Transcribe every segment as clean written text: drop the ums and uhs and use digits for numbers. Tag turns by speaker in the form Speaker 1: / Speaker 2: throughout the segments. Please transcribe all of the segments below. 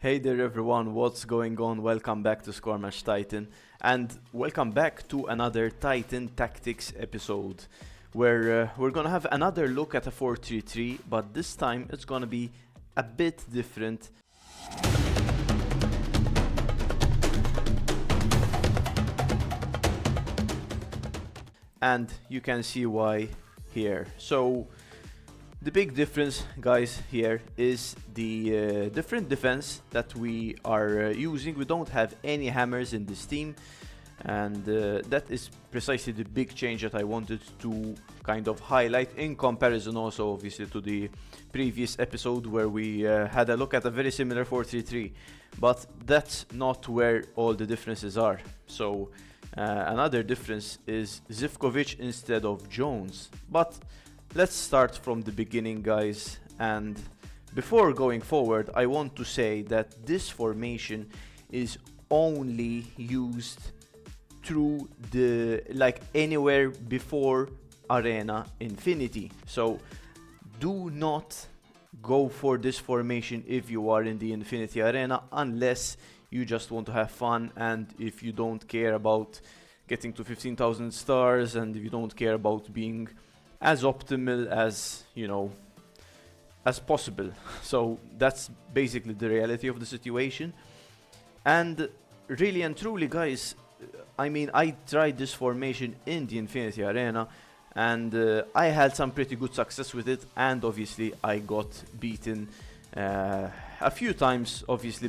Speaker 1: Hey there everyone, what's going on? Welcome back to Scorematch Titan and welcome back to another Titan Tactics episode where we're gonna have another look at a 4-3-3, but this time it's gonna be a bit different. And you can see why here. So the big difference, guys, here is the different defense that we are using. We don't have any hammers in this team, and that is precisely the big change that I wanted to kind of highlight in comparison also obviously to the previous episode where we had a look at a very similar 4-3-3, but that's not where all the differences are. So another difference is Zivkovic instead of Jones. But let's start from the beginning, guys, and before going forward I want to say that this formation is only used through the anywhere before Arena Infinity. So do not go for this formation if you are in the Infinity Arena unless you just want to have fun, and if you don't care about getting to 15,000 stars, and if you don't care about being as optimal as, you know, as possible. So that's basically the reality of the situation. And really and truly, guys, I mean, I tried this formation in the Infinity Arena and I had some pretty good success with it, and obviously I got beaten a few times, obviously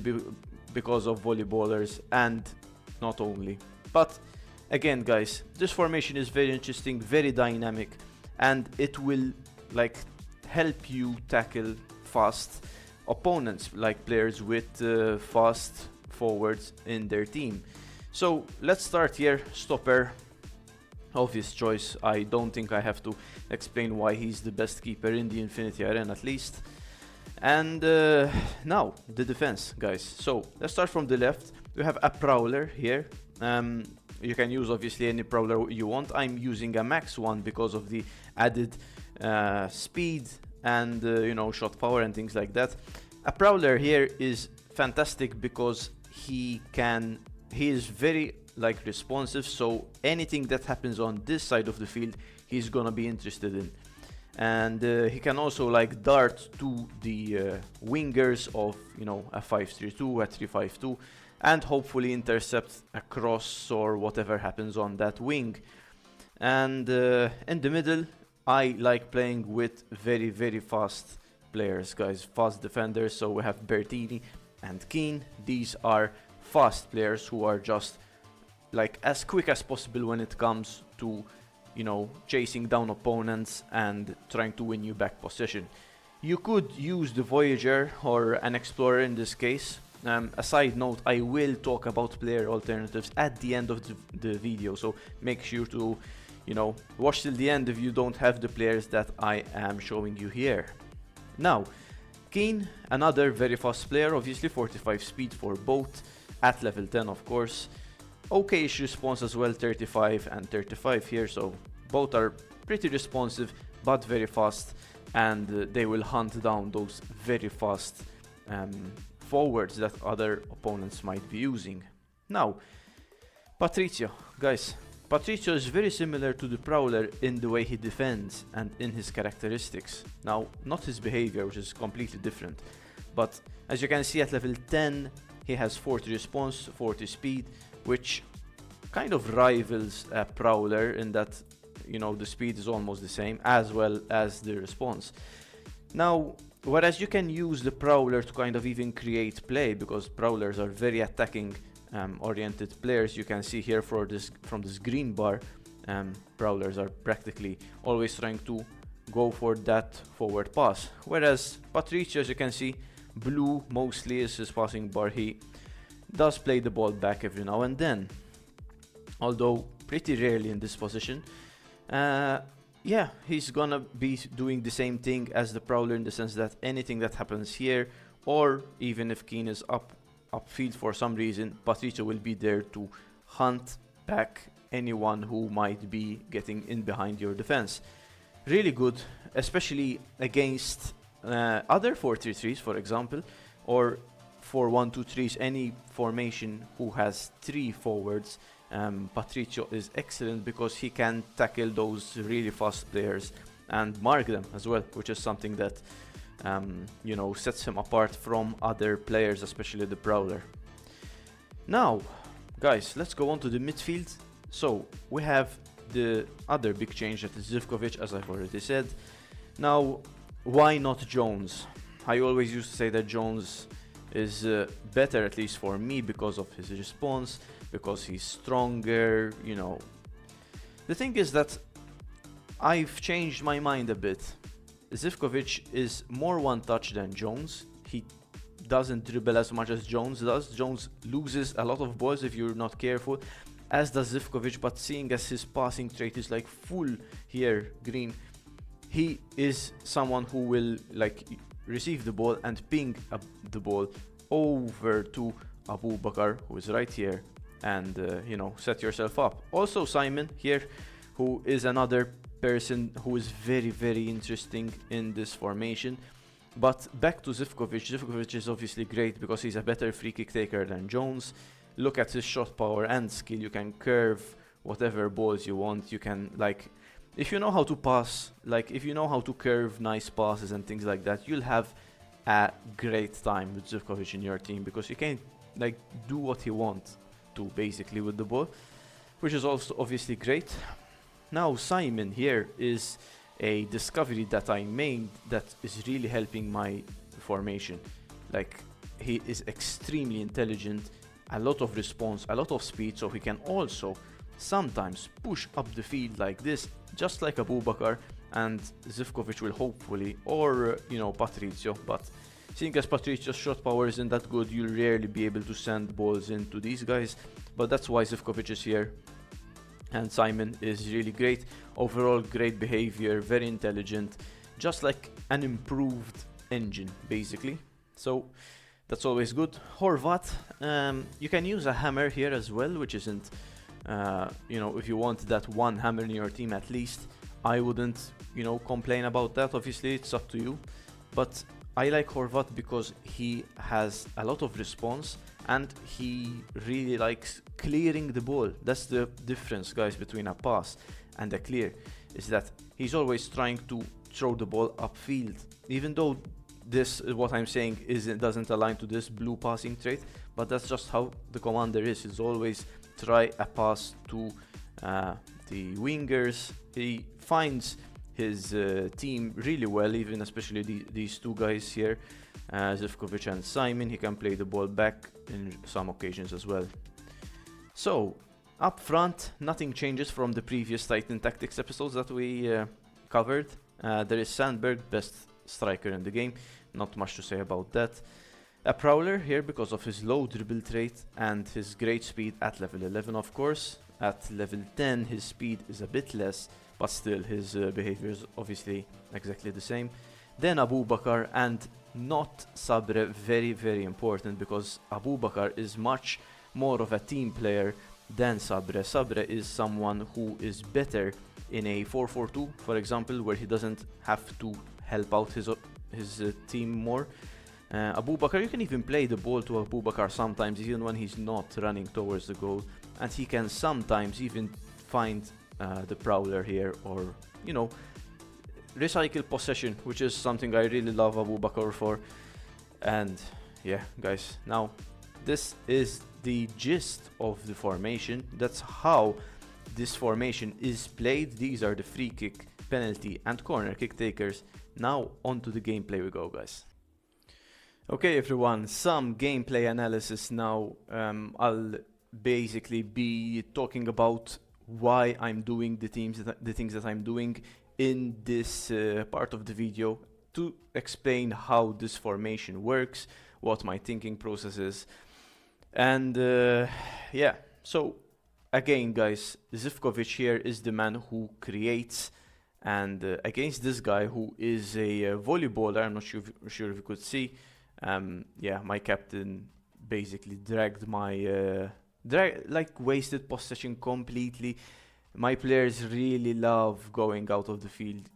Speaker 1: because of volleyballers, and not only. But again, guys, this formation is very interesting, very dynamic, and it will help you tackle fast opponents, like players with fast forwards in their team. So let's start here. Stopper, obvious choice. I don't think I have to explain why he's the best keeper in the Infinity Arena, at least. And now the defense, guys. So let's start from the left. We have a Prowler here. You can use obviously any Prowler you want. I'm using a max one because of the added speed and you know, shot power and things like that. A Prowler here is fantastic because he is very responsive, so anything that happens on this side of the field he's gonna be interested in. And he can also dart to the wingers of, you know, a 5-3-2, a 3-5-2, and hopefully intercept a cross or whatever happens on that wing. And in the middle, I like playing with very, very fast players, guys, fast defenders. So we have Bertini and Keane. These are fast players who are just as quick as possible when it comes to, you know, chasing down opponents and trying to win you back possession. You could use the Voyager or an Explorer in this case. A side note, I will talk about player alternatives at the end of the video, so make sure to, you know, watch till the end if you don't have the players that I am showing you here. Now, Keane, another very fast player, obviously 45 speed for both, at level 10 of course. Okay-ish response as well, 35 and 35 here, so both are pretty responsive but very fast, and they will hunt down those very fast forwards that other opponents might be using. Now, Patricio, guys. Patricio is very similar to the Prowler in the way he defends and in his characteristics. Now, not his behavior, which is completely different, but as you can see at level 10, he has 40 response, 40 speed, which kind of rivals a Prowler in that, you know, the speed is almost the same as well as the response. Now, whereas you can use the Prowler to kind of even create play, because Prowlers are very attacking oriented players. You can see here from this green bar, Prowlers are practically always trying to go for that forward pass. Whereas Patricio, as you can see, blue mostly is his passing bar. He does play the ball back every now and then, although pretty rarely in this position. Yeah, he's gonna be doing the same thing as the Prowler in the sense that anything that happens here, or even if Keane is upfield for some reason, Patricio will be there to hunt back anyone who might be getting in behind your defense. Really good, especially against other 4-3-3s, for example, or 4-1-2-3s, any formation who has 3 forwards, Patricio is excellent because he can tackle those really fast players and mark them as well, which is something that sets him apart from other players, especially the Prowler. Now, guys, let's go on to the midfield. So we have the other big change, that is Zivkovic, as I've already said. Now, why not Jones? I always used to say that Jones is better, at least for me, because of his response, because he's stronger, The thing is that I've changed my mind a bit. Zivkovic is more one-touch than Jones. He doesn't dribble as much as Jones does. Jones loses a lot of balls if you're not careful, as does Zivkovic, but seeing as his passing trait is like full here, green, he is someone who will receive the ball and ping the ball over to Aboubakar, who is right here, and set yourself up. Also Simon here, who is another person who is very, very interesting in this formation. But back to Zivkovic. Zivkovic is obviously great because he's a better free kick taker than Jones. Look at his shot power and skill. You can curve whatever balls you want. You can, if you know how to pass, if you know how to curve nice passes and things like that, you'll have a great time with Zivkovic in your team, because you can do what he wants to basically with the ball, which is also obviously great. Now Simon here is a discovery that I made that is really helping my formation. He is extremely intelligent, a lot of response, a lot of speed, so he can also sometimes push up the field like this, just like Aboubakar, and Zivkovic will hopefully, or Patricio, but seeing as Patricio's shot power isn't that good, you'll rarely be able to send balls into these guys, but that's why Zivkovic is here. And Simon is really great. Overall, great behavior, very intelligent, just like an improved engine, basically. So that's always good. Horvat, you can use a hammer here as well, which isn't, if you want that one hammer in your team at least, I wouldn't, complain about that. Obviously, it's up to you. But I like Horvat because he has a lot of response and he really likes clearing the ball. That's the difference, guys, between a pass and a clear, is that he's always trying to throw the ball upfield. Even though this, what I'm saying, doesn't align to this blue passing trait, but that's just how the commander is. He's always try a pass to the wingers. He finds his team really well, even especially these two guys here, Zivkovic and Simon. He can play the ball back in some occasions as well. So up front, nothing changes from the previous Titan Tactics episodes that we covered. There is Sandberg, best striker in the game, not much to say about that. A Prowler here because of his low dribble trait and his great speed at level 11, of course. At level 10 his speed is a bit less, but still his behavior is obviously exactly the same. Then Aboubakar, and not Sabre, very, very important, because Aboubakar is much more of a team player than Sabre. Sabre is someone who is better in a 4-4-2, for example, where he doesn't have to help out his team more. Aboubakar, you can even play the ball to Aboubakar sometimes, even when he's not running towards the goal, and he can sometimes even find the Prowler here, or recycle possession, which is something I really love Aboubakar for. And yeah, guys, now this is the gist of the formation. That's how this formation is played. These are the free kick, penalty and corner kick takers. Now on to the gameplay we go, guys. Okay everyone, some gameplay analysis now. I'll basically be talking about why I'm doing the things that I'm doing in this part of the video, to explain how this formation works, what my thinking process is. And yeah, so again guys, Zivkovic here is the man who creates, and against this guy who is a volleyballer, I'm not sure if you could see, yeah, my captain basically dragged my wasted possession completely. My players really love going out of the field.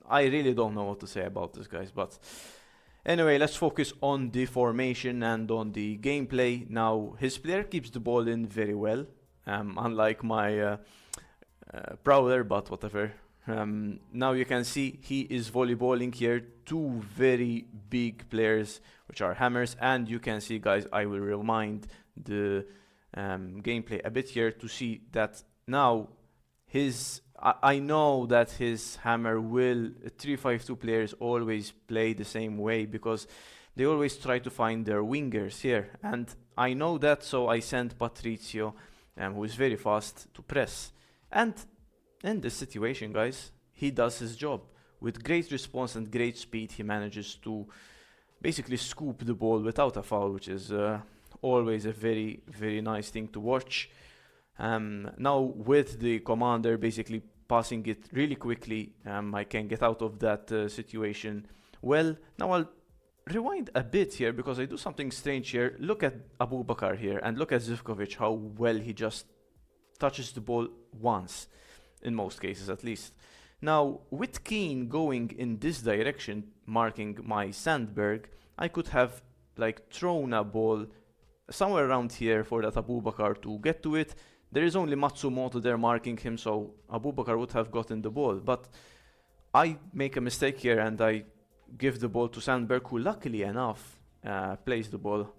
Speaker 1: I really don't know what to say about this, guys, but Anyway, let's focus on the formation and on the gameplay. Now, his player keeps the ball in very well, unlike my Prowler, but whatever. Now you can see he is volleyballing here, two very big players, which are hammers, and you can see, guys, I will remind the gameplay a bit here to see that now I know that his hammer will 3-5-2 players always play the same way because they always try to find their wingers here, and I know that, so I sent Patrizio, who is very fast, to press. And in this situation, guys, he does his job. With great response and great speed, he manages to basically scoop the ball without a foul, which is always a very, very nice thing to watch. Now with the commander basically passing it really quickly, I can get out of that situation. Well, now I'll rewind a bit here because I do something strange here. Look at Aboubakar here and look at Zivkovic, how well he just touches the ball once, in most cases at least. Now, with Keane going in this direction, marking my Sandberg, I could have like thrown a ball somewhere around here for that Aboubakar to get to it. There is only Matsumoto there marking him, so Aboubakar would have gotten the ball. But I make a mistake here and I give the ball to Sandberg, who luckily enough plays the ball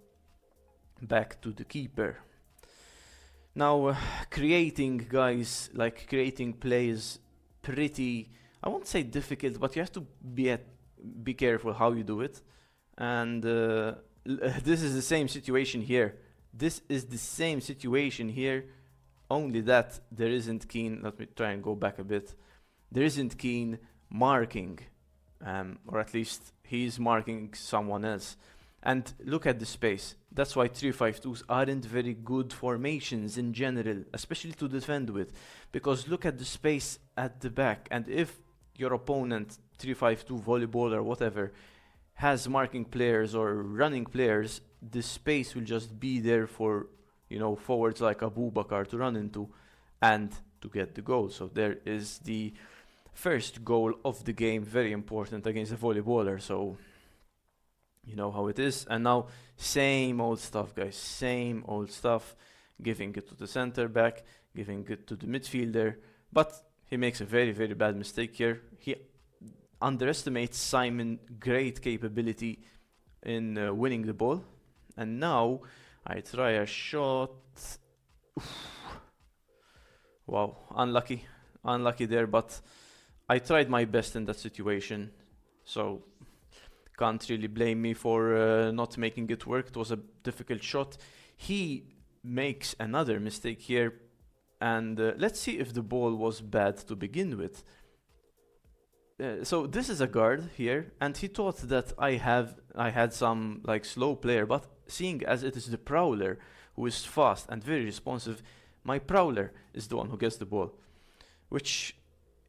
Speaker 1: back to the keeper. Now, creating, guys, like creating play is pretty, I won't say difficult, but you have to be careful how you do it. And this is the same situation here. This is the same situation here, only that there isn't Keane. Let me try and go back a bit. There isn't Keane marking, or at least he's marking someone else. And look at the space. That's why 3-5-2s aren't very good formations in general, especially to defend with. Because look at the space at the back. And if your opponent, 3-5-2 volleyball or whatever, has marking players or running players, the space will just be there for, you know, forwards like Aboubakar to run into and to get the goal. So there is the first goal of the game, very important against a volleyballer. So you know how it is. And now same old stuff, guys, same old stuff, giving it to the center back, giving it to the midfielder, but he makes a very, very bad mistake here. He underestimates Simon great capability in winning the ball. And now I try a shot. Wow, unlucky there, but I tried my best in that situation, so can't really blame me for not making it work. It was a difficult shot. He makes another mistake here, and let's see if the ball was bad to begin with. So this is a guard here, and he thought that I had some like slow player, but seeing as it is the Prowler who is fast and very responsive, my Prowler is the one who gets the ball, which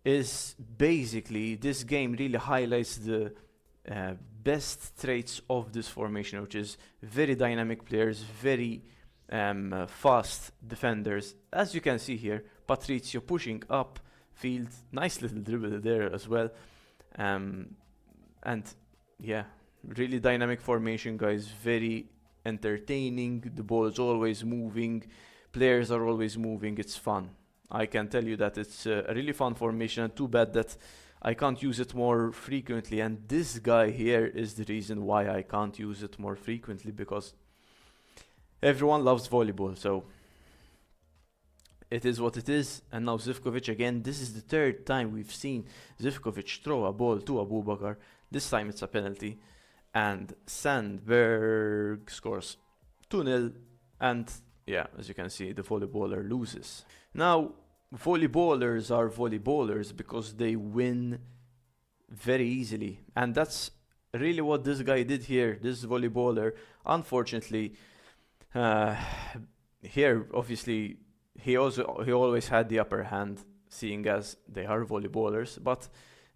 Speaker 1: is basically, this game really highlights the best traits of this formation, which is very dynamic players, very fast defenders. As you can see here, Patrizio pushing up field, nice little dribble there as well, and yeah, really dynamic formation, guys, very entertaining. The ball is always moving, players are always moving, it's fun. I can tell you that it's a really fun formation, and too bad that I can't use it more frequently, and this guy here is the reason why I can't use it more frequently, because everyone loves volleyball, so it is what it is. And now Zivkovic again. This is the third time we've seen Zivkovic throw a ball to Aboubakar. This time it's a penalty, and Sandberg scores 2-0, and yeah, as you can see, the volleyballer loses. Now, volleyballers are volleyballers because they win very easily, and that's really what this guy did here, this volleyballer. Unfortunately, here obviously he always had the upper hand, seeing as they are volleyballers, but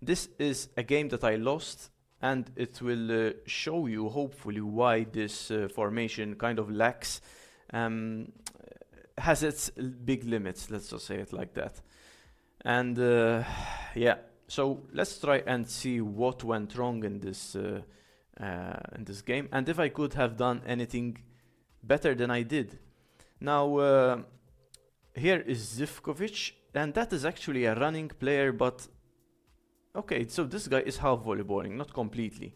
Speaker 1: this is a game that I lost, and it will show you hopefully why this formation kind of lacks, has its big limits, let's just say it like that. And yeah, so let's try and see what went wrong in this in this game, and if I could have done anything better than I did. Now, here is Zivkovic, and that is actually a running player, but okay, so this guy is half volleyballing, not completely.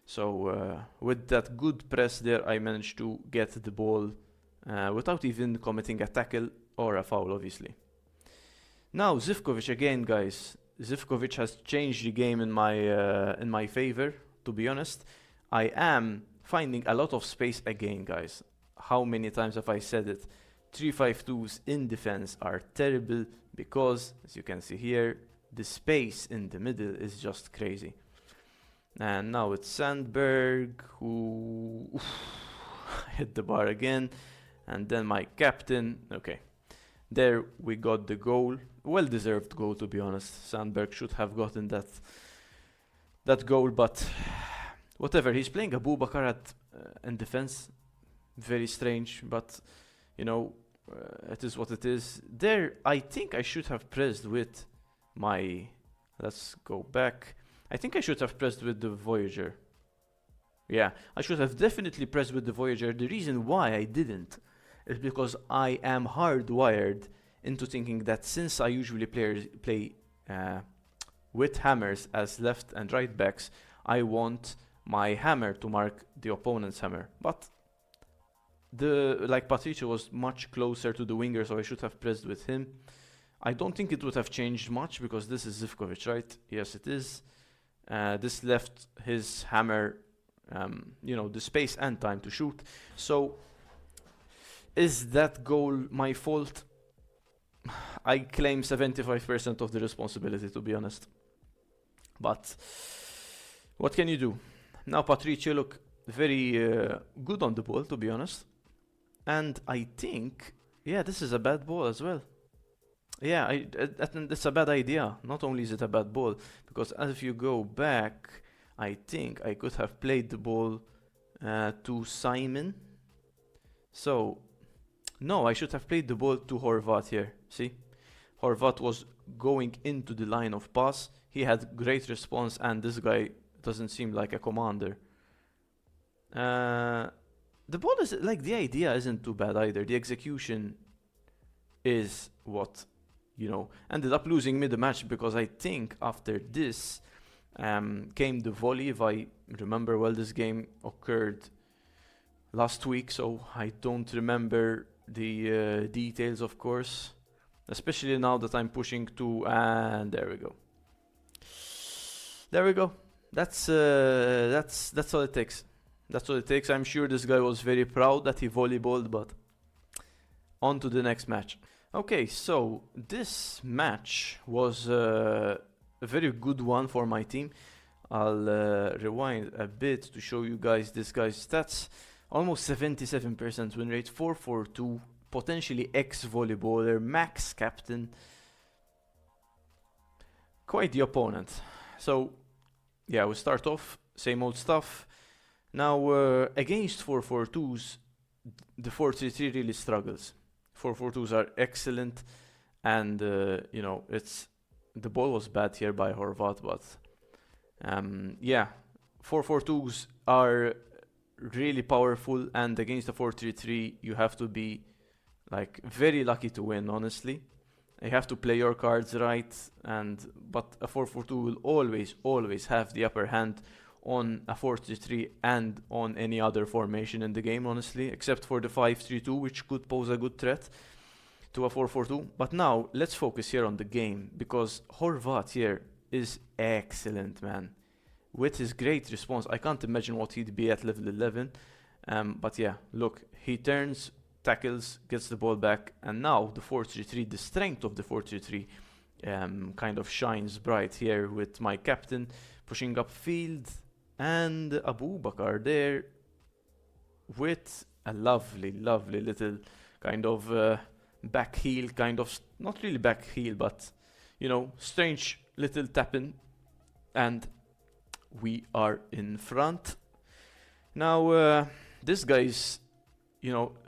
Speaker 1: So with that good press there, I managed to get the ball without even committing a tackle or a foul, obviously. Now Zivkovic again, guys. Zivkovic has changed the game in my favor, to be honest. I am finding a lot of space again, guys. How many times have I said it? 3-5-2s in defense are terrible because, as you can see here, the space in the middle is just crazy. And now it's Sandberg who hit the bar again. And then my captain. Okay. There we got the goal. Well-deserved goal, to be honest. Sandberg should have gotten that goal, but whatever. He's playing Aboubakar in defense. Very strange, but you know, it is what it is. There, I think I should have pressed with my... Let's go back. I think I should have pressed with the Voyager. Yeah, I should have definitely pressed with the Voyager. The reason why I didn't is because I am hardwired into thinking that since I usually play with hammers as left and right backs, I want my hammer to mark the opponent's hammer. But Patricio was much closer to the winger, so I should have pressed with him. I don't think it would have changed much because this is Zivkovic, right? Yes, it is. This left his hammer, the space and time to shoot. So, is that goal my fault? I claim 75% of the responsibility, to be honest. But what can you do? Now Patricio look very good on the ball, to be honest. And I think, yeah, this is a bad ball as well. Yeah, it's a bad idea. Not only is it a bad ball, because if you go back, I think I could have played the ball to Simon. So, no, I should have played the ball to Horvat here. See? Horvat was going into the line of pass. He had great response, and this guy doesn't seem like a commander. The ball is, like, the idea isn't too bad either. The execution is what, ended up losing me the match, because I think after this came the volley. If I remember well, this game occurred last week, so I don't remember the details, of course. Especially now that I'm pushing to, and there we go. There we go. That's all it takes. That's all it takes. I'm sure this guy was very proud that he volleyballed, but on to the next match. Okay, so this match was a very good one for my team. I'll rewind a bit to show you guys this guy's stats. Almost 77% win rate, 4-4-2, potentially ex-volleyballer, max captain. Quite the opponent. So, yeah, we start off, same old stuff. Now, against 4-4-2s, the 4-3-3 really struggles. 4-4-2s are excellent, and, the ball was bad here by Horvat, but, 4-4-2s are really powerful, and against the 4-3-3 you have to be very lucky to win, honestly. You have to play your cards right, but a 4-4-2 will always have the upper hand on a 4-3-3 and on any other formation in the game, honestly, except for the 5-3-2, which could pose a good threat to a 4-4-2. But now let's focus here on the game, because Horvat here is excellent, man. With his great response, I can't imagine what he'd be at level 11. But yeah, look, he turns, tackles, gets the ball back, and now the 4-3-3, the strength of the 4-3-3 kind of shines bright here with my captain pushing upfield, and Aboubakar there with a lovely little kind of back heel, kind of, not really back heel, but, strange little tap-in, and we are in front. Now, this guy's,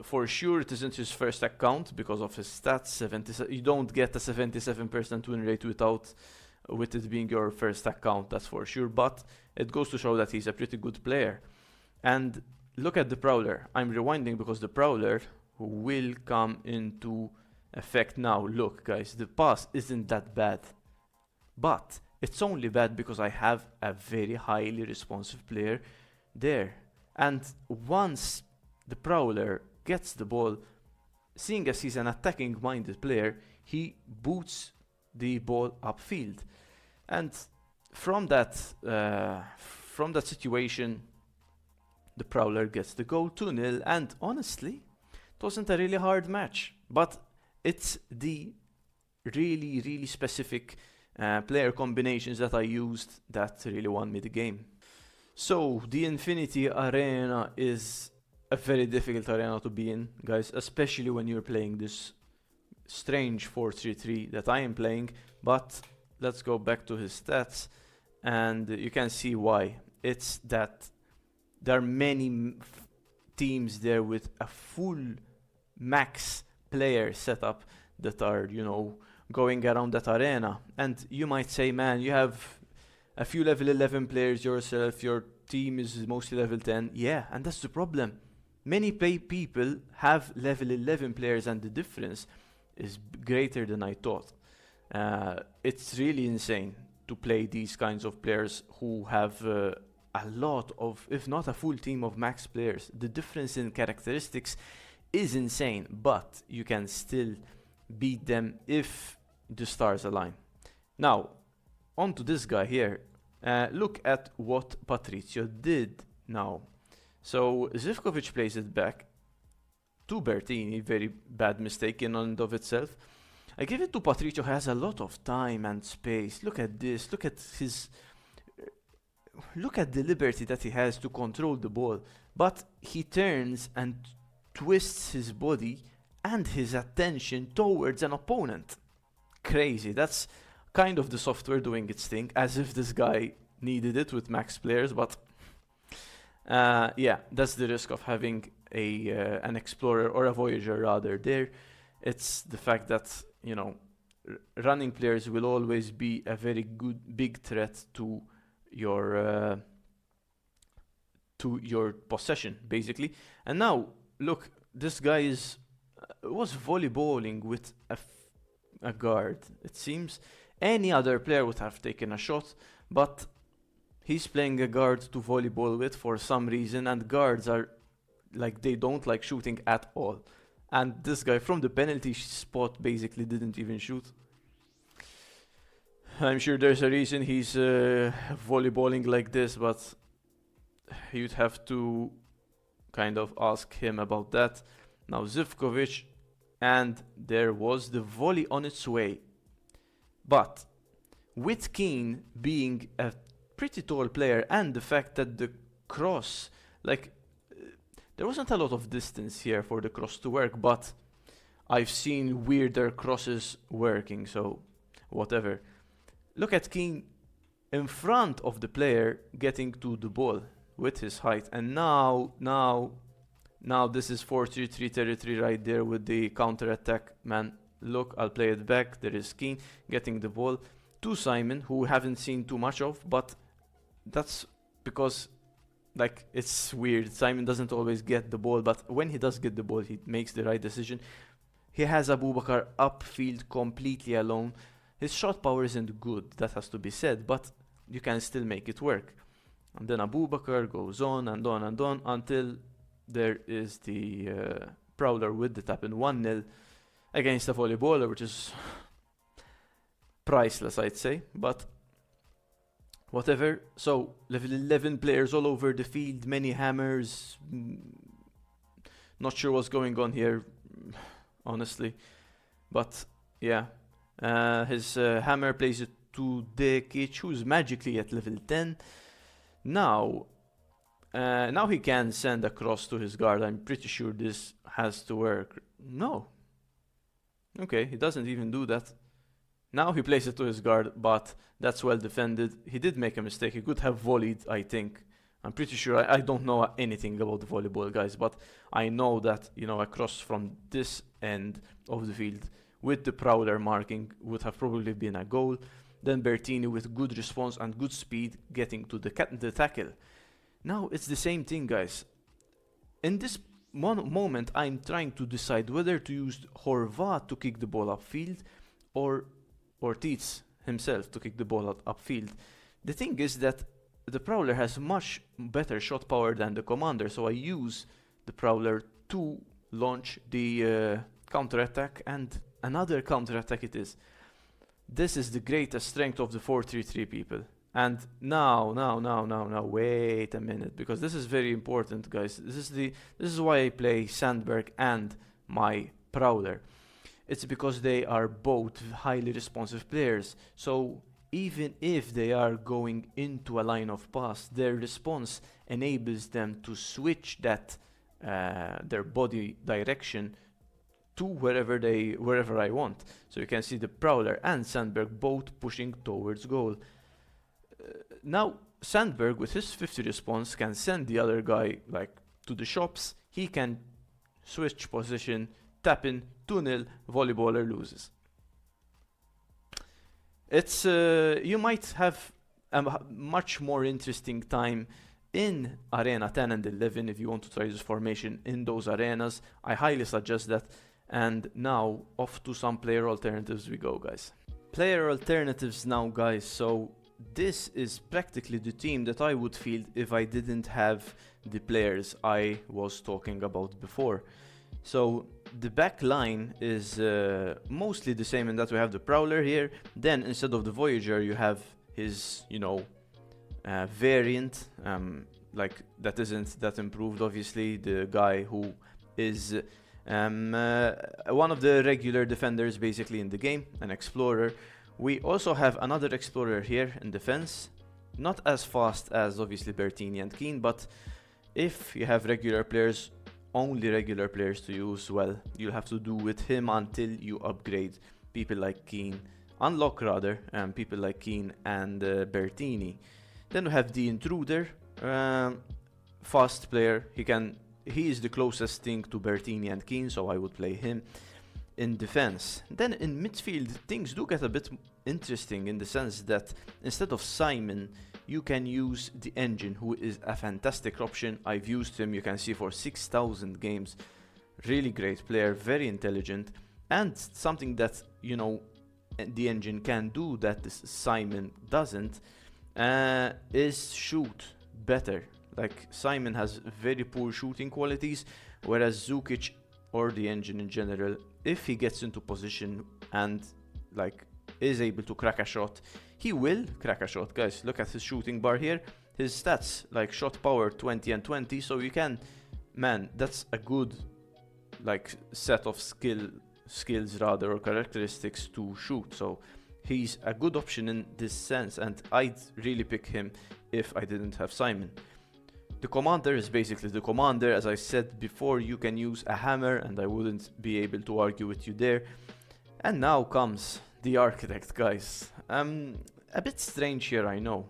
Speaker 1: for sure it isn't his first account because of his stats. You don't get a 77% win rate with it being your first account, that's for sure. But it goes to show that he's a pretty good player. And look at the Prowler. I'm rewinding because the Prowler will come into effect now. Look, guys, the pass isn't that bad. But it's only bad because I have a very highly responsive player there. And once the Prowler gets the ball, seeing as he's an attacking-minded player, he boots the ball upfield. And from that situation, the Prowler gets the goal 2-0, and honestly, it wasn't a really hard match. But it's the really, really specific player combinations that I used that really won me the game. So, the Infinity Arena is a very difficult arena to be in, guys, especially when you're playing this strange 4-3-3 that I am playing. But let's go back to his stats, and you can see why. It's that there are many teams there with a full max player setup that are, you know, going around that arena. And you might say, man, you have a few level 11 players yourself, your team is mostly level 10. Yeah, and that's the problem. Many people have level 11 players, and the difference is greater than I thought. It's really insane to play these kinds of players who have a lot of, if not a full team of max players. The difference in characteristics is insane, but you can still beat them if the stars align. Now, on to this guy here. Look at what Patricio did now. So Zivkovic plays it back to Bertini, very bad mistake in and of itself. I give it to Patricio, who has a lot of time and space. Look at this, look at the liberty that he has to control the ball. But he turns and twists his body and his attention towards an opponent. Crazy. That's kind of the software doing its thing, as if this guy needed it with max players. But yeah, that's the risk of having an explorer or a voyager rather there. It's the fact that, you know, running players will always be a very good big threat to your possession, basically. And now look, this guy was volleyballing with a guard. It seems any other player would have taken a shot, but he's playing a guard to volleyball with for some reason, and guards are like, they don't like shooting at all. And this guy from the penalty spot basically didn't even shoot. I'm sure there's a reason he's volleyballing like this, but you'd have to kind of ask him about that. Now Zivkovic, and there was the volley on its way. But with Keane being a pretty tall player, and the fact that the cross, like, there wasn't a lot of distance here for the cross to work, but I've seen weirder crosses working, so whatever. Look at Keane in front of the player getting to the ball with his height, and now this is 4-3-3 territory right there with the counter attack. Man, look, I'll play it back. There is Keane getting the ball to Simon, who we haven't seen too much of, but that's because, like, it's weird. Simon doesn't always get the ball, but when he does get the ball, he makes the right decision. He has Aboubakar upfield completely alone. His shot power isn't good, that has to be said, but you can still make it work. And then Aboubakar goes on and on and on until there is the Prowler with the tap in 1-0 against a volleyballer, which is priceless, I'd say, but whatever. So, level 11 players all over the field, many hammers. Not sure what's going on here, honestly. But, yeah. His hammer plays it to Dekic, who's magically at level 10. Now he can send a cross to his guard. I'm pretty sure this has to work. No. Okay, he doesn't even do that. Now he plays it to his guard, but that's well defended. He did make a mistake. He could have volleyed, I think. I'm pretty sure. I don't know anything about the volleyball, guys, but I know that, you know, a cross from this end of the field with the Prowler marking would have probably been a goal. then Bertini with good response and good speed getting to the tackle. Now it's the same thing, guys. In this moment, I'm trying to decide whether to use Horvat to kick the ball upfield or Ortiz himself to kick the ball upfield. The thing is that the Prowler has much better shot power than the Commander, so I use the Prowler to launch the counter-attack, and another counter-attack it is. This is the greatest strength of the 4-3-3, people. And now, wait a minute, because this is very important, guys. This is why I play Sandberg and my Prowler. It's because they are both highly responsive players. So even if they are going into a line of pass, their response enables them to switch that their body direction to wherever I want. So you can see the Prowler and Sandberg both pushing towards goal. Now Sandberg with his 50 response can send the other guy like to the shops. He can switch position, tap in, 2-0, volleyballer loses. It's you might have a much more interesting time in Arena 10 and 11 if you want to try this formation in those arenas. I highly suggest that. And now off to some player alternatives we go, guys. Player alternatives now, guys. So this is practically the team that I would field if I didn't have the players I was talking about before. So the back line is mostly the same in that we have the Prowler here. Then instead of the Voyager you have his, variant, like that isn't that improved, obviously, the guy who is one of the regular defenders basically in the game, an explorer. We also have another explorer here in defense, not as fast as obviously Bertini and Keane, but if you have regular players, only regular players to use, well, you'll have to do with him until you upgrade people like Keane, unlock rather, people like Keane and Bertini. Then we have the Intruder, fast player. He is the closest thing to Bertini and Keane, so I would play him in defense. Then in midfield, things do get a bit interesting in the sense that instead of Simon, you can use the Engine, who is a fantastic option. I've used him, you can see, for 6,000 games. Really great player, very intelligent, and something that, the Engine can do that this Simon doesn't, is shoot better. Like, Simon has very poor shooting qualities, whereas Zukic, or the Engine in general, if he gets into position and is able to crack a shot, he will crack a shot, guys. Look at his shooting bar here. His stats, like shot power 20 and 20, so you can, that's a good set of skills rather, or characteristics to shoot. So he's a good option in this sense, and I'd really pick him if I didn't have Simon. The Commander is basically the Commander. As I said before, you can use a hammer, and I wouldn't be able to argue with you there. And now comes the Architect, guys. A bit strange here, I know.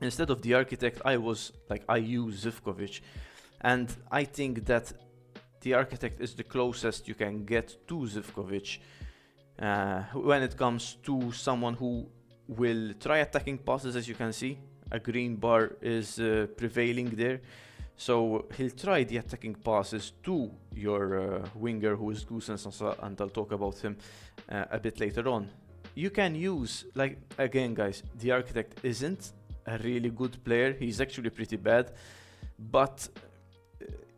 Speaker 1: Instead of the Architect, I use Zivkovic. And I think that the Architect is the closest you can get to Zivkovic when it comes to someone who will try attacking passes. As you can see, a green bar is prevailing there. So he'll try the attacking passes to your winger, who is Goossens, and I'll talk about him a bit later on. You can use, again, guys, the Architect isn't a really good player. He's actually pretty bad. But,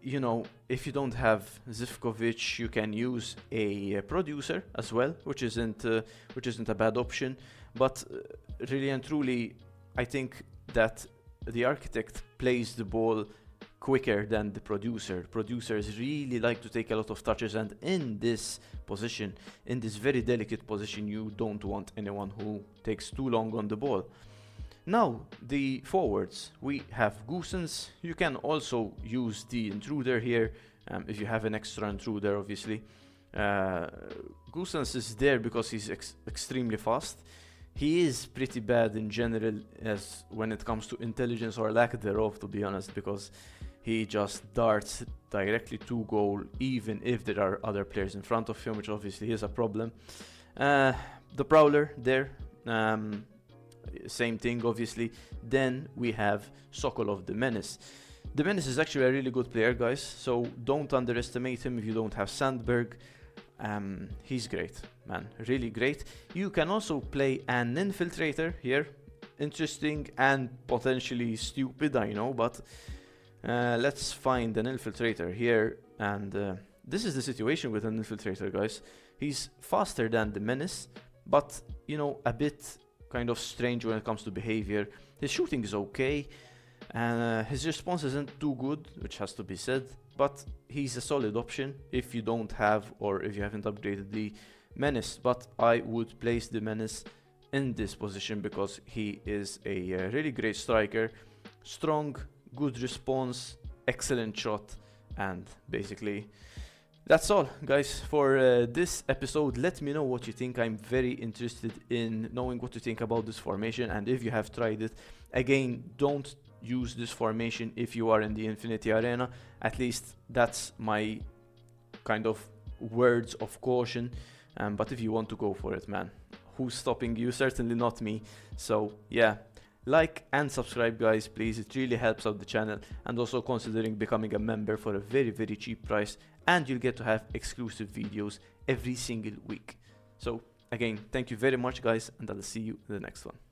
Speaker 1: if you don't have Zivkovic, you can use a producer as well, which isn't a bad option. But really and truly, I think that the Architect plays the ball quicker than the producer. Producers really like to take a lot of touches, and in this position, in this very delicate position, you don't want anyone who takes too long on the ball. Now, the forwards. We have Goossens. You can also use the Intruder here, if you have an extra Intruder, obviously. Goossens is there because he's extremely fast. He is pretty bad in general as when it comes to intelligence, or lack thereof, to be honest, because he just darts directly to goal, even if there are other players in front of him, which obviously is a problem. The Prowler there, Same thing, obviously. Then we have Sokolov the Menace. The Menace is actually a really good player, guys, so don't underestimate him if you don't have Sandberg. He's great, man, really great. You can also play an Infiltrator here. Interesting and potentially stupid, I know, but let's find an Infiltrator here. And this is the situation with an Infiltrator, guys. He's faster than the Menace, but, you know, a bit kind of strange when it comes to behavior. His shooting is okay, and his response isn't too good, which has to be said, but he's a solid option if you don't have, or if you haven't upgraded the Menace. But I would place the Menace in this position because he is a really great striker, strong, good response, excellent shot, and basically that's all, guys, for this episode. Let me know what you think. I'm very interested in knowing what you think about this formation, and if you have tried it. Again, don't use this formation if you are in the Infinity Arena. At least that's my kind of words of caution. But if you want to go for it, man, who's stopping you? Certainly not me. So yeah, like and subscribe, guys, please. It really helps out the channel, and also considering becoming a member for a very, very cheap price, and you'll get to have exclusive videos every single week. So again, thank you very much, guys, and I'll see you in the next one.